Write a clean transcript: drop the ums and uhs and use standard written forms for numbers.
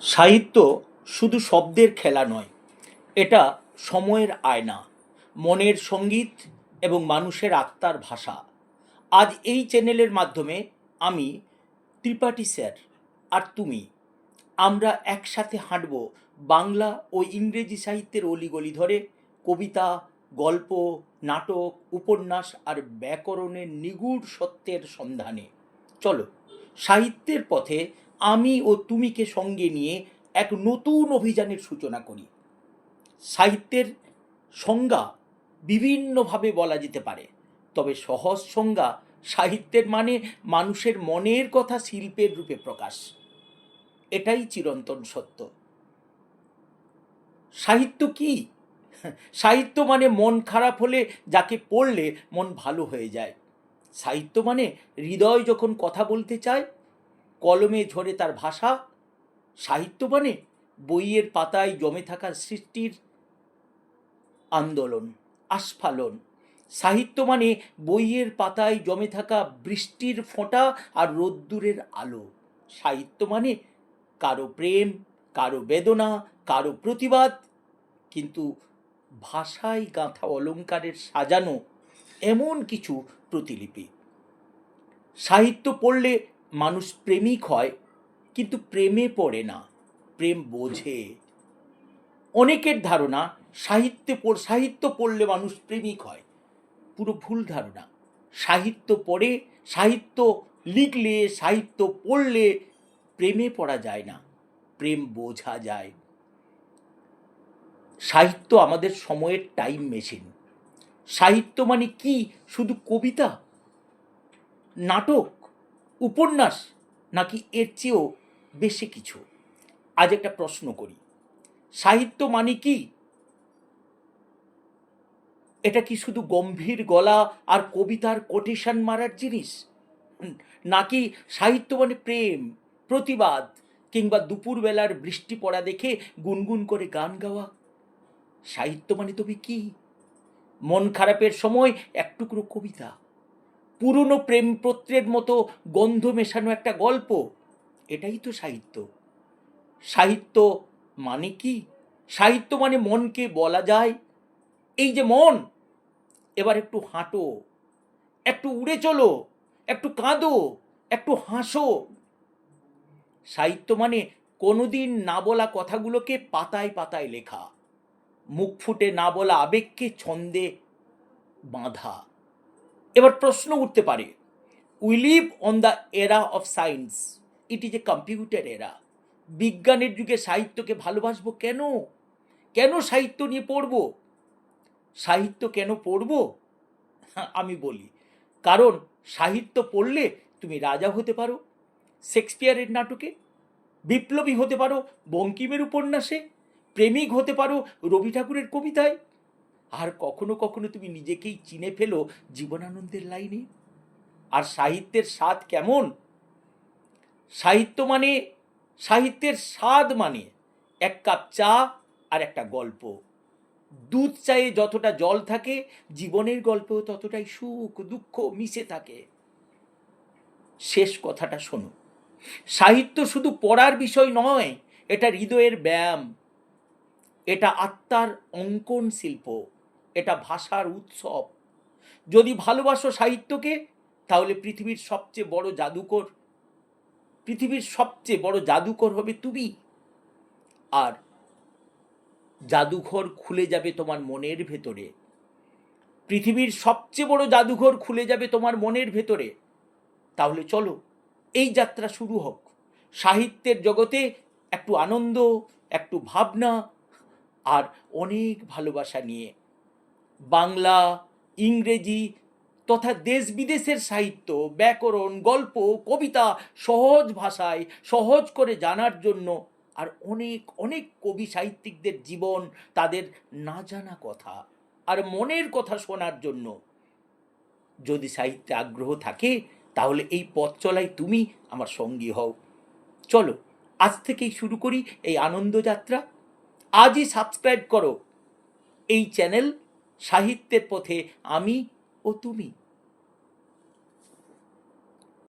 সাহিত্য শুধু শব্দের খেলা নয়, এটা সময়ের আয়না, মনের সঙ্গীত এবং মানুষের আত্মার ভাষা। আজ এই চ্যানেলের মাধ্যমে আমি, ত্রিপাঠী স্যার আর তুমি, আমরা একসাথে হাঁটব বাংলা ও ইংরেজি সাহিত্যের অলিগলি ধরে, কবিতা, গল্প, নাটক, উপন্যাস আর ব্যাকরণের নিগূঢ় সত্যের সন্ধানে। চলো, সাহিত্যের পথে আমি ও তুমিকে সঙ্গে নিয়ে এক নতুন অভিযানের সূচনা করি। সাহিত্যের সংজ্ঞা বিভিন্নভাবে বলা যেতে পারে, তবে সহজ সংজ্ঞা, সাহিত্যের মানে মানুষের মনের কথা শিল্পের রূপে প্রকাশ। এটাই চিরন্তন সত্য। সাহিত্য কি? সাহিত্য মানে মন খারাপ হলে যাকে পড়লে মন ভালো হয়ে যায়। সাহিত্য মানে হৃদয় যখন কথা বলতে চায়, কলমে ঝরে তার ভাষা। সাহিত্য মানে বইয়ের পাতায় জমে থাকা সৃষ্টির আন্দোলন, আস্ফালন। সাহিত্য মানে বইয়ের পাতায় জমে থাকা বৃষ্টির ফোঁটা আর রোদ্দুরের আলো। সাহিত্য মানে কারো প্রেম, কারো বেদনা, কারো প্রতিবাদ, কিন্তু ভাষায় গাঁথা অলঙ্কারের সাজানো এমন কিছু প্রতিলিপি। সাহিত্য পড়লে মানুষ প্রেমিক হয়, কিন্তু প্রেমে পড়ে না, প্রেম বোঝে। অনেকের ধারণা সাহিত্য পড়লে মানুষ প্রেমিক হয়। পুরো ভুল ধারণা। সাহিত্য পড়ে, সাহিত্য লিখলে, সাহিত্য পড়লে প্রেমে পড়া যায় না, প্রেম বোঝা যায়। সাহিত্য আমাদের সময়ের টাইম মেশিন। সাহিত্য মানে কি শুধু কবিতা, নাটক, উপন্যাস, নাকি এর চেয়েও বেশি কিছু? আজ একটা প্রশ্ন করি, সাহিত্য মানে কি? এটা কি শুধু গম্ভীর গলা আর কবিতার কোটেশন মারার জিনিস, নাকি সাহিত্য মানে প্রেম, প্রতিবাদ, কিংবা দুপুরবেলার বৃষ্টি পড়া দেখে গুনগুন করে গান গাওয়া? সাহিত্য মানে তবে কি? মন খারাপের সময় এক টুকরো কবিতা, পুরনো প্রেমপত্রের মতো গন্ধ মেশানো একটা গল্প, এটাই তো সাহিত্য। সাহিত্য মানে কি? সাহিত্য মানে মনকে বলা যায়, এই যে মন, এবার একটু হাঁটো, একটু উড়ে চলো, একটু কাঁদো, একটু হাসো। সাহিত্য মানে কোনোদিন না বলা কথাগুলোকে পাতায় পাতায় লেখা, মুখ ফুটে না বলা আবেগকে ছন্দে বাঁধা। এবার প্রশ্ন উঠতে পারে, উই লিভ অন দ্য এরা of science, it is a computer এরা। বিজ্ঞানের যুগে সাহিত্যকে ভালোবাসবো কেন? কেন সাহিত্য নিয়ে পড়ব? সাহিত্য কেন পড়ব? আমি বলি, কারণ সাহিত্য পড়লে তুমি রাজা হতে পারো শেক্সপিয়ারের নাটকে, বিপ্লবী হতে পারো বঙ্কিমের উপন্যাসে, প্রেমিক হতে পারো রবি ঠাকুরের কবিতায়, আর কখনো কখনো তুমি নিজেকেই চিনে ফেলো জীবনানন্দের লাইনে। আর সাহিত্যের স্বাদ কেমন? সাহিত্যের স্বাদ মানে এক কাপ চা আর একটা গল্প। দুধ চায়ে যতটা জল থাকে, জীবনের গল্পেও ততটাই সুখ দুঃখ মিশে থাকে। শেষ কথাটা শোনো, সাহিত্য শুধু পড়ার বিষয় নয়, এটা হৃদয়ের ব্যায়াম, এটা আত্মার অঙ্কন শিল্প, এটা ভাষার উৎসব। যদি ভালোবাসো সাহিত্যকে, তাহলে পৃথিবীর সবচেয়ে বড় জাদুকর হবে তুমি। আর জাদুঘর খুলে যাবে তোমার মনের ভেতরে। পৃথিবীর সবচেয়ে বড় জাদুঘর খুলে যাবে তোমার মনের ভেতরে। তাহলে চলো, এই যাত্রা শুরু হোক। সাহিত্যের জগতে একটু আনন্দ, একটু ভাবনা আর অনেক ভালোবাসা নিয়ে। বাংলা, ইংরেজি তথা দেশ বিদেশের সাহিত্য, ব্যাকরণ, গল্প, কবিতা সহজ ভাষায় সহজ করে জানার জন্য, আর অনেক অনেক কবি সাহিত্যিকদের জীবন, তাদের না জানা কথা আর মনের কথা শোনার জন্য। যদি সাহিত্যে আগ্রহ থাকে, তাহলে এই পথ চলায় তুমি আমার সঙ্গী হও। চলো, আজ থেকেই শুরু করি এই আনন্দ যাত্রা। আজই সাবস্ক্রাইব করো এই চ্যানেল, সাহিত্যের পথে আমি ও তুমি।